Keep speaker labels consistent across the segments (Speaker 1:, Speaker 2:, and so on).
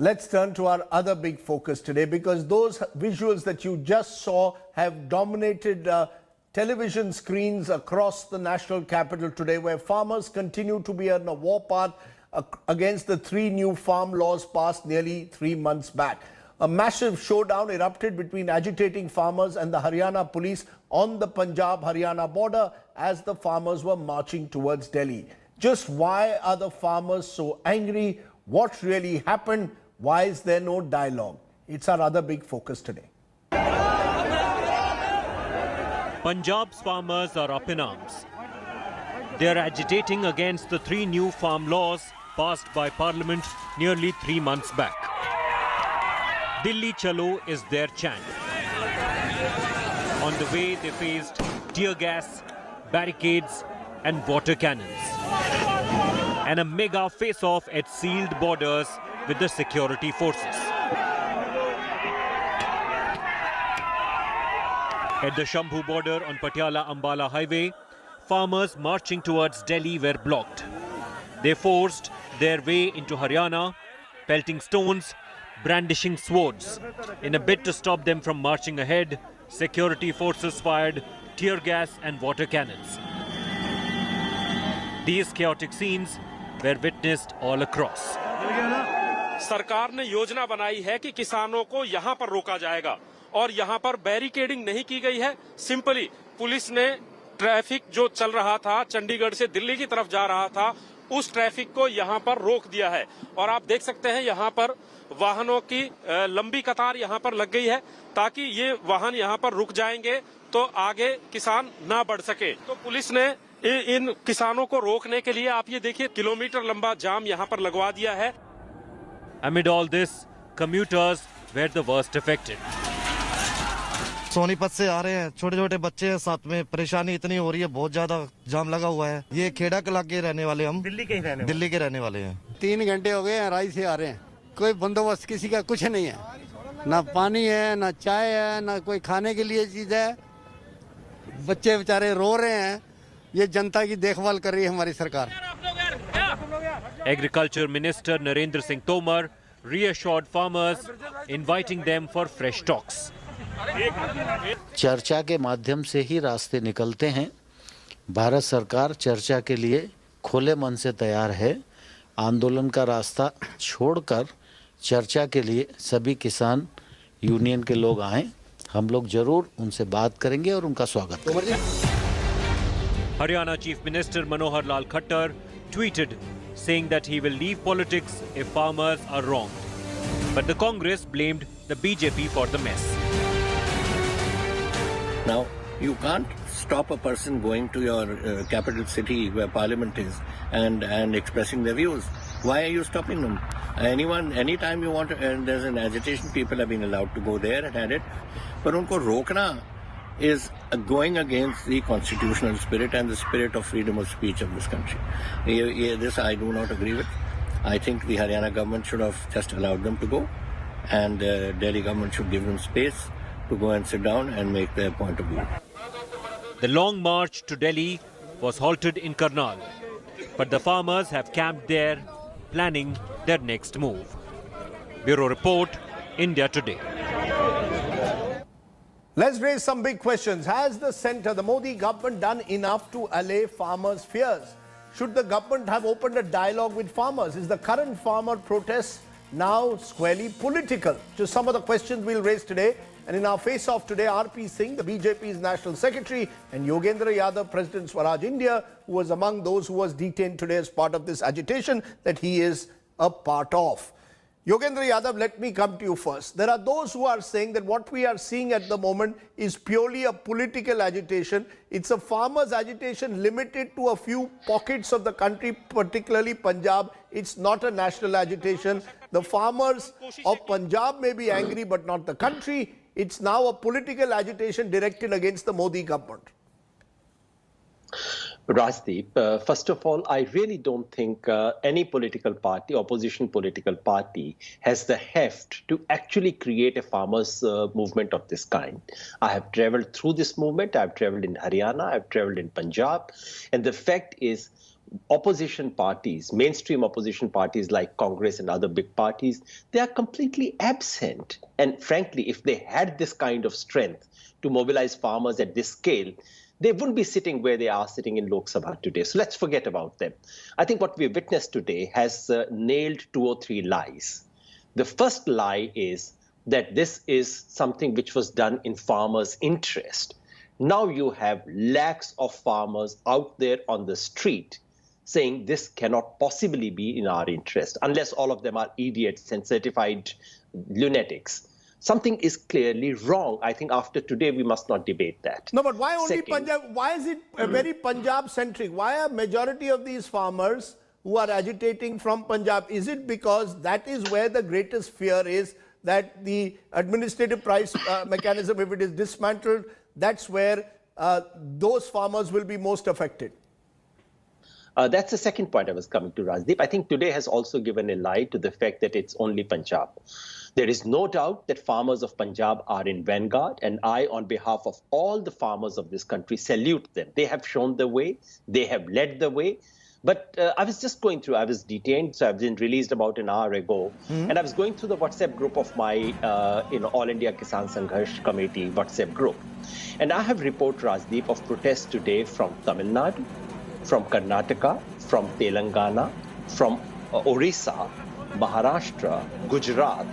Speaker 1: Let's turn to our other big focus today, because those visuals that you just saw have dominated television screens across the national capital today, where farmers continue to be on a war path against the 3 new farm laws passed nearly 3 months back. A massive showdown erupted between agitating farmers and the Haryana police on the Punjab-Haryana border as the farmers were marching towards Delhi. Just why are the farmers so angry? What really happened? Why is there no dialogue? It's our other big focus today.
Speaker 2: Punjab's farmers are up in arms. They are agitating against the 3 new farm laws passed by Parliament nearly 3 months back. Dilli Chalo is their chant. On the way, they faced tear gas, barricades and water cannons, and a mega face-off at sealed borders with the security forces. At the Shambhu border on Patiala-Ambala highway, farmers marching towards Delhi were blocked. They forced their way into Haryana, pelting stones, brandishing swords. In a bid to stop them from marching ahead, security forces fired tear gas and water cannons. These chaotic scenes were witnessed all across.
Speaker 3: सरकार ने योजना बनाई है कि किसानों को यहां पर रोका जाएगा और यहां पर बैरिकेडिंग नहीं की गई है। सिंपली पुलिस ने ट्रैफिक जो चल रहा था, चंडीगढ़ से दिल्ली की तरफ जा रहा था, उस ट्रैफिक को यहां पर रोक दिया है। और आप देख सकते हैं यहां पर वाहनों की लंबी कतार यहां पर लग गई है, ताकि ये वाहन यहां पर रुक जाएंगे तो आगे किसान ना बढ़ सके। तो पुलिस ने इन किसानों को रोकने के लिए आप ये देखिए किलोमीटर लंबा जाम यहां पर लगवा दिया है।
Speaker 2: Amid all this, commuters were the worst affected.
Speaker 4: Sonipat से आ रहे हैं, छोटे छोटे बच्चे हैं, साथ में परेशानी इतनी हो रही है, बहुत ज्यादा जाम लगा हुआ है। ये खेड़ा के इलाके रहने वाले, हम दिल्ली के रहने वाले हैं।
Speaker 5: 3 घंटे हो गए हैं, राई से आ रहे हैं। कोई बंदोबस्त किसी का कुछ नहीं है, ना पानी है, ना चाय है, ना कोई खाने के लिए चीज है। बच्चे बेचारे रो रहे हैं। ये जनता की देखभाल कर रही है हमारी सरकार।
Speaker 2: Agriculture Minister Narendra Singh Tomar reassured farmers, inviting them for fresh talks.
Speaker 6: चर्चा के माध्यम से ही रास्ते निकलते हैं। भारत सरकार चर्चा के लिए खुले मन से तैयार है। आंदोलन का रास्ता छोड़कर चर्चा के लिए सभी किसान यूनियन के लोग आएं। हम लोग जरूर उनसे बात करेंगे और उनका स्वागत करेंगे।
Speaker 2: Haryana Chief Minister Manohar Lal Khattar tweeted saying that he will leave politics if farmers are wronged. But the Congress blamed the BJP for the mess.
Speaker 7: Now, you can't stop a person going to your capital city where parliament is and expressing their views. Why are you stopping them? Anytime you want to, and there's an agitation, people have been allowed to go there and had it. But unko rokna is going against the constitutional spirit and the spirit of freedom of speech of this country. This I do not agree with. I think the Haryana government should have just allowed them to go, and Delhi government should give them space to go and sit down and make their point of view.
Speaker 2: The long march to Delhi was halted in Karnal, but the farmers have camped there, planning their next move. Bureau Report, India Today.
Speaker 1: Let's raise some big questions. Has the centre, the Modi government, done enough to allay farmers' fears? Should the government have opened a dialogue with farmers? Is the current farmer protest now squarely political? Just some of the questions we'll raise today. And in our face-off today, R.P. Singh, the BJP's National Secretary, and Yogendra Yadav, President Swaraj India, who was among those who was detained today as part of this agitation that he is a part of. Yogendra Yadav, let me come to you first. There are those who are saying that what we are seeing at the moment is purely a political agitation. It's a farmers' agitation limited to a few pockets of the country, particularly Punjab. It's not a national agitation. The farmers of Punjab may be angry, but not the country. It's now a political agitation directed against the Modi government.
Speaker 8: Rajdeep, first of all, I really don't think any political party, opposition political party, has the heft to actually create a farmers' movement of this kind. I have traveled through this movement. I've traveled in Haryana. I've traveled in Punjab. And the fact is, opposition parties, mainstream opposition parties like Congress and other big parties, they are completely absent. And frankly, if they had this kind of strength to mobilize farmers at this scale, they wouldn't be sitting where they are sitting in Lok Sabha today. So let's forget about them. I think what we've witnessed today has nailed 2 or 3 lies. The first lie is that this is something which was done in farmers' interest. Now you have lakhs of farmers out there on the street saying this cannot possibly be in our interest, unless all of them are idiots and certified lunatics. Something is clearly wrong. I think after today, we must not debate that.
Speaker 1: No, but why only
Speaker 8: Second,
Speaker 1: Punjab? Why is it very Punjab-centric? Why are majority of these farmers who are agitating from Punjab? Is it because that is where the greatest fear is, that the administrative price mechanism, if it is dismantled, that's where those farmers will be most affected?
Speaker 8: That's the second point I was coming to, Rajdeep. I think today has also given a lie to the fact that it's only Punjab. There is no doubt that farmers of Punjab are in vanguard, and I, on behalf of all the farmers of this country, salute them. They have shown the way. They have led the way. But I was just going through, I was detained, so I've been released about an hour ago. And I was going through the WhatsApp group of my All India Kisan Sangharsh Committee WhatsApp group. And I have reported, Rajdeep, of protests today from Tamil Nadu, from Karnataka, from Telangana, from Orissa, Maharashtra, Gujarat,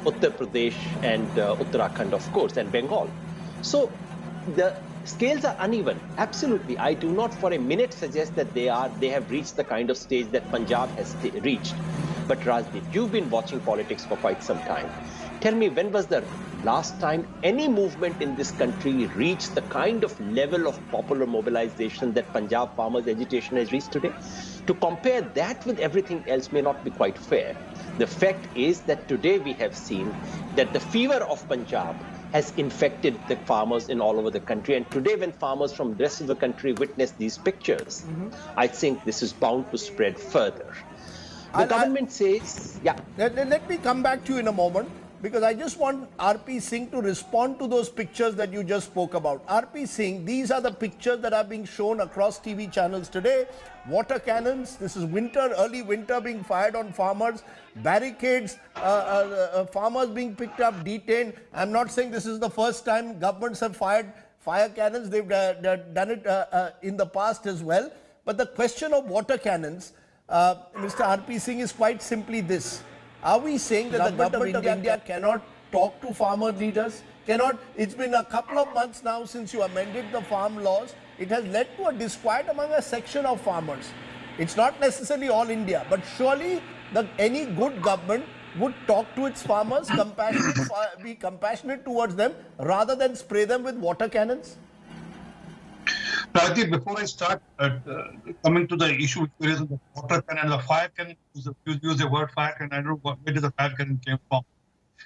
Speaker 8: Uttar Pradesh, and Uttarakhand, of course, and Bengal. So the scales are uneven. Absolutely. I do not for a minute suggest that they have reached the kind of stage that Punjab has reached. But Rajdeep, you've been watching politics for quite some time. Tell me, when was the last time any movement in this country reached the kind of level of popular mobilization that Punjab farmers' agitation has reached today? To compare that with everything else may not be quite fair. The fact is that today we have seen that the fever of Punjab has infected the farmers in all over the country. And today, when farmers from the rest of the country witness these pictures, I think this is bound to spread further. The government says, yeah.
Speaker 1: Let me come back to you in a moment, because I just want R.P. Singh to respond to those pictures that you just spoke about. R.P. Singh, these are the pictures that are being shown across TV channels today. Water cannons, this is winter, early winter, being fired on farmers. Barricades, farmers being picked up, detained. I'm not saying this is the first time governments have fired fire cannons. They've done it in the past as well. But the question of water cannons, Mr. R.P. Singh, is quite simply this. Are we saying that the government of India cannot talk to farmer leaders? It's been a couple of months now since you amended the farm laws. It has led to a disquiet among a section of farmers. It's not necessarily all India, but surely any good government would talk to its farmers, be compassionate towards them, rather than spray them with water cannons?
Speaker 9: Rajdeep, before I start coming to the issue which is the water cannon, the fire cannon, you use the word fire cannon. I don't know where did the fire cannon came from.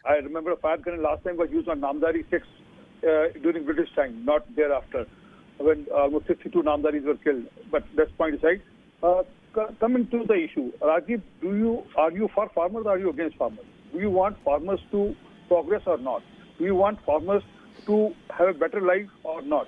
Speaker 10: I remember a fire cannon last time was used on Namdari 6 during British time, not thereafter, when almost 62 Namdaris were killed. But that's point aside. Coming to the issue, Rajiv, are you for farmers or are you against farmers? Do you want farmers to progress or not? Do you want farmers to have a better life or not?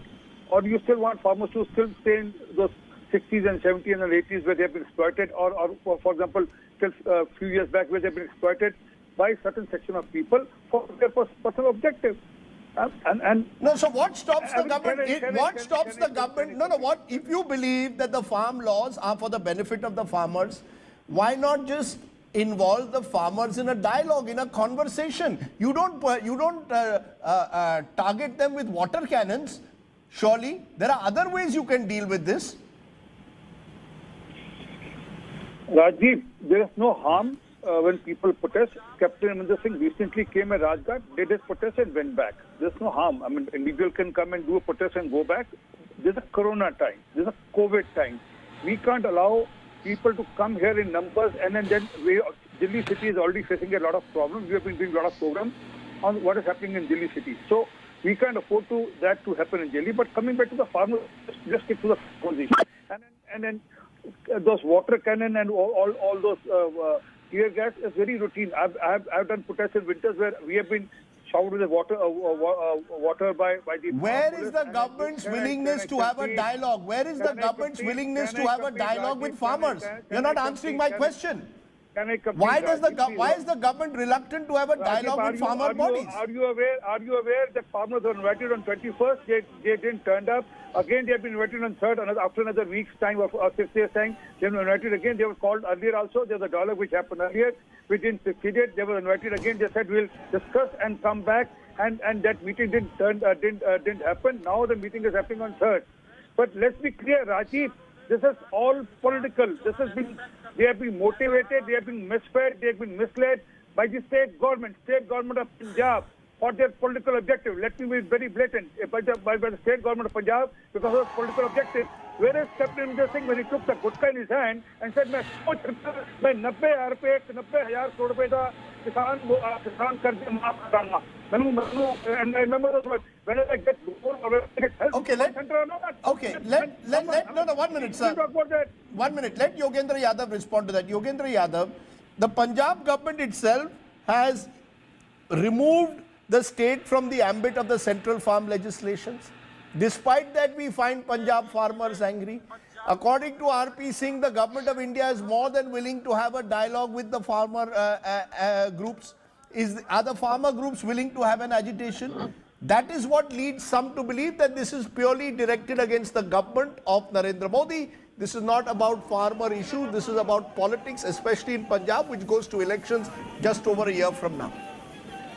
Speaker 10: Or do you still want farmers to still stay in those 60s and 70s and 80s where they have been exploited, or for example, till a few years back where they have been exploited by a certain section of people for their personal objective?
Speaker 1: No, so what stops the government? What stops the government? No, what? If you believe that the farm laws are for the benefit of the farmers, why not just involve the farmers in a dialogue, in a conversation? You don't target them with water cannons. Surely there are other ways you can deal with this.
Speaker 10: Rajiv, there is no harm when people protest. Captain Amrinder Singh recently came at Rajghat, did his protest and went back. There's no harm. I mean, individual can come and do a protest and go back. There's a corona time. There's a COVID time. We can't allow people to come here in numbers and then Delhi city is already facing a lot of problems. We have been doing a lot of programs on what is happening in Delhi city. So we can't afford that to happen in Delhi. But coming back to the farmers, just stick to the position. And then those water cannon and all those tear gas is very routine. I've done protests in winters where we have been showered with water by the.
Speaker 1: Where is the government's willingness to have a dialogue? Where is the government's willingness to have a dialogue with farmers? You're not answering my question. Why is the government reluctant to have a dialogue with farmer bodies?
Speaker 10: Are you aware that farmers were invited on 21st? They didn't turn up. Again, they have been invited on 3rd, after another week's time of 6 days time. They were invited again. They were called earlier also. There was a dialogue which happened earlier. We didn't succeed. They were invited again. They said we'll discuss and come back. And that meeting didn't happen. Now the meeting is happening on 3rd. But let's be clear, Rajiv. This is all political. They have been motivated, they have been misfed, they have been misled by the state government of Punjab for their political objective. Let me be very blatant. By the state government of Punjab because of political objective. Whereas Captain Amrinder Singh, when he took the gutka in his hand and said, "मैं 90,000 रुपए, 90,000 करोड़ रुपए का किसान कर्ज माफ कराऊंगा." And I remember those words. Whenever I get help,
Speaker 1: Okay, no, 1 minute, sir. 1 minute. Let Yogendra Yadav respond to that. Yogendra Yadav, the Punjab government itself has removed the state from the ambit of the central farm legislations. Despite that, we find Punjab farmers angry. According to RP Singh, the government of India is more than willing to have a dialogue with the farmer groups. Are the farmer groups willing to have an agitation? That is what leads some to believe that this is purely directed against the government of Narendra Modi. This is not about farmer issue. This is about politics, especially in Punjab, which goes to elections just over a year from now.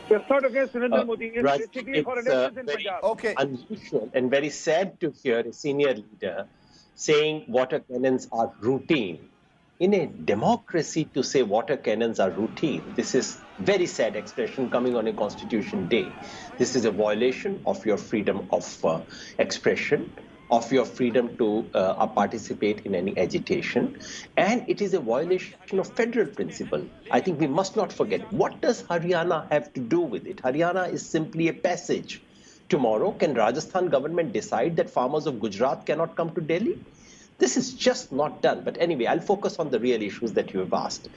Speaker 10: It's not against Narendra Modi. It's basically for elections in Punjab.
Speaker 8: Okay. Unusual and very sad to hear a senior leader saying water cannons are routine. In a democracy, to say water cannons are routine, this is very sad expression coming on a Constitution Day. This is a violation of your freedom of expression, of your freedom to participate in any agitation, and it is a violation of federal principle. I think we must not forget. What does Haryana have to do with it? Haryana is simply a passage. Tomorrow, can Rajasthan government decide that farmers of Gujarat cannot come to Delhi? This is just not done. But anyway, I'll focus on the real issues that you have asked.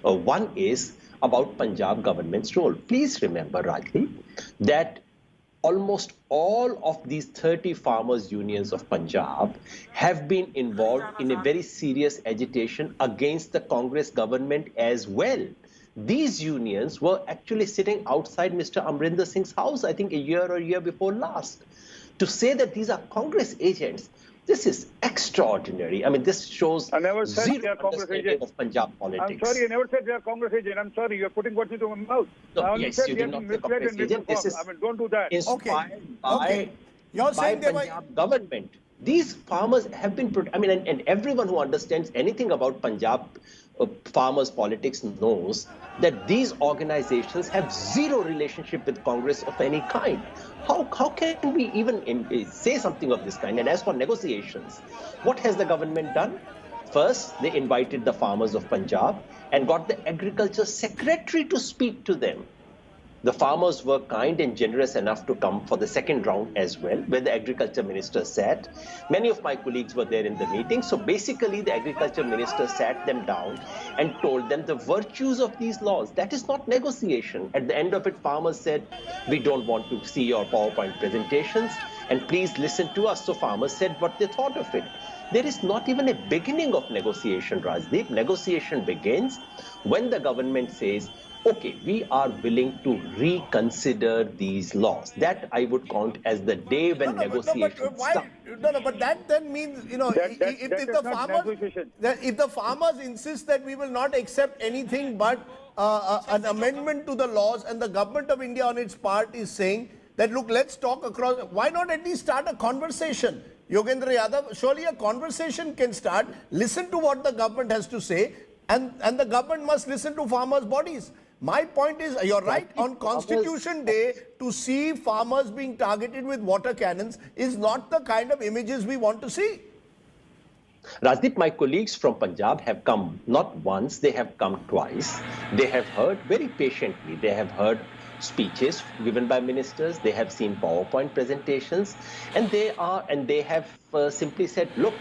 Speaker 8: One is about Punjab government's role. Please remember, Rajli, that almost all of these 30 farmers' unions of Punjab have been involved in a very serious agitation against the Congress government as well. These unions were actually sitting outside Mr. Amrinder Singh's house, I think a year or year before last. To say that these are Congress agents, this is extraordinary. I mean, this shows zero understanding of Punjab politics.
Speaker 10: I'm sorry, I never said they are Congress agents. I'm sorry, you're putting words into my mouth.
Speaker 8: No, yes, you did not say Congress agent. This is
Speaker 10: don't do that.
Speaker 8: Inspired by Punjab government. These farmers have been, and everyone who understands anything about Punjab farmers' politics knows that these organizations have zero relationship with Congress of any kind. How can we even say something of this kind? And as for negotiations, what has the government done? First, they invited the farmers of Punjab and got the agriculture secretary to speak to them. The farmers were kind and generous enough to come for the second round as well, where the agriculture minister sat. Many of my colleagues were there in the meeting. So basically, the agriculture minister sat them down and told them the virtues of these laws. That is not negotiation. At the end of it, farmers said, we don't want to see your PowerPoint presentations, and please listen to us. So farmers said what they thought of it. There is not even a beginning of negotiation, Rajdeep. Negotiation begins when the government says, okay, we are willing to reconsider these laws. That I would count as the day when negotiations start.
Speaker 1: But that then means, if the farmers insist that we will not accept anything but an amendment to the laws, and the government of India on its part is saying that, look, let's talk across, why not at least start a conversation? Yogendra Yadav, surely a conversation can start. Listen to what the government has to say, and the government must listen to farmers' bodies. My point is, you're right, on Constitution Day, to see farmers being targeted with water cannons is not the kind of images we want to see.
Speaker 8: Rajdeep, my colleagues from Punjab have come not once, they have come twice. They have heard very patiently. They have heard speeches given by ministers. They have seen PowerPoint presentations, and they have simply said, look,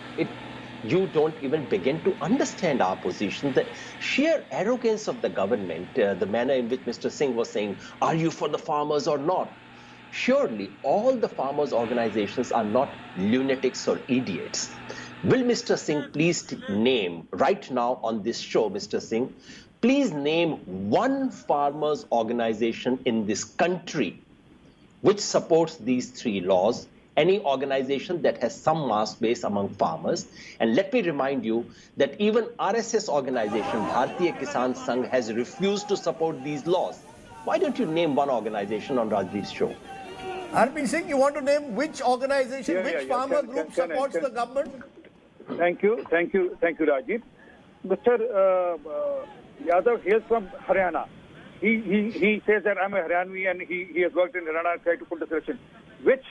Speaker 8: you don't even begin to understand our position. The sheer arrogance of the government, the manner in which Mr. Singh was saying, are you for the farmers or not? Surely all the farmers' organizations are not lunatics or idiots. Will Mr. Singh please name, right now on this show, Mr. Singh, please name one farmers' organization in this country which supports these three laws, any organization that has some mass base among farmers. And let me remind you that even RSS organization, Bharatiya Kisan Sangh, has refused to support these laws. Why don't you name one organization on Rajdeep's show?
Speaker 1: RP Singh, you want to name which organization, which farmer group supports the government?
Speaker 10: Thank you, Rajiv. Mr. Yadav hails from Haryana. He says that I'm a Haryanvi and he has worked in Haryana and tried to put the selection. Which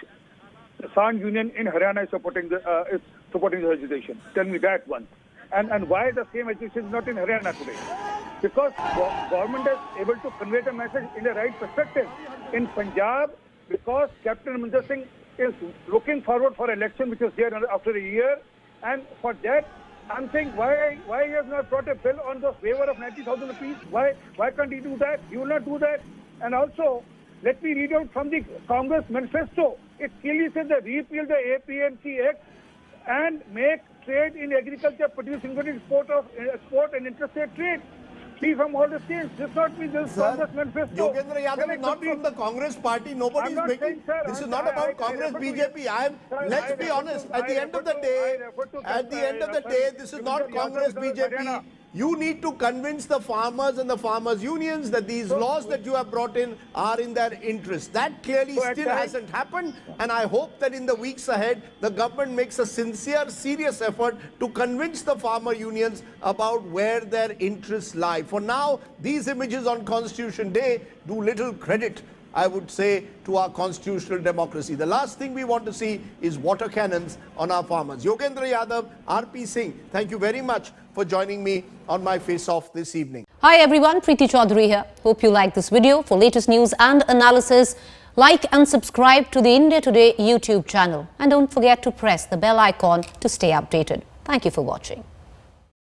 Speaker 10: Kisan Union in Haryana is supporting the legislation? Tell me that one. And why the same legislation is not in Haryana today? Because government is able to convey the message in the right perspective. In Punjab, because Captain Amrinder Singh is looking forward for election, which is there after a year, and for that, I'm saying why he has not brought a bill on the waiver of 90,000 rupees? Why can't he do that? He will not do that. And also, let me read out from the Congress manifesto. It clearly says that repeal the APMC Act and make trade in agriculture produce including export and interstate trade. Free from all the states. This not mean this Congress manifesto.
Speaker 1: Yogendra Yadav is not from the Congress party. Nobody is making. This is not about Congress, BJP. Let's be honest. At the end of the day, this is not Congress, BJP. You need to convince the farmers and the farmers' unions that these laws that you have brought in are in their interest. That clearly still hasn't happened, and I hope that in the weeks ahead, the government makes a sincere, serious effort to convince the farmer unions about where their interests lie. For now, these images on Constitution Day do little credit, I would say, to our constitutional democracy. The last thing we want to see is water cannons on our farmers. Yogendra Yadav, RP Singh, thank you very much for joining me on my Face Off this evening.
Speaker 11: Hi everyone, Preeti Chaudhary here. Hope you like this video. For latest news and analysis, like and subscribe to the India Today YouTube channel. And don't forget to press the bell icon to stay updated. Thank you for watching.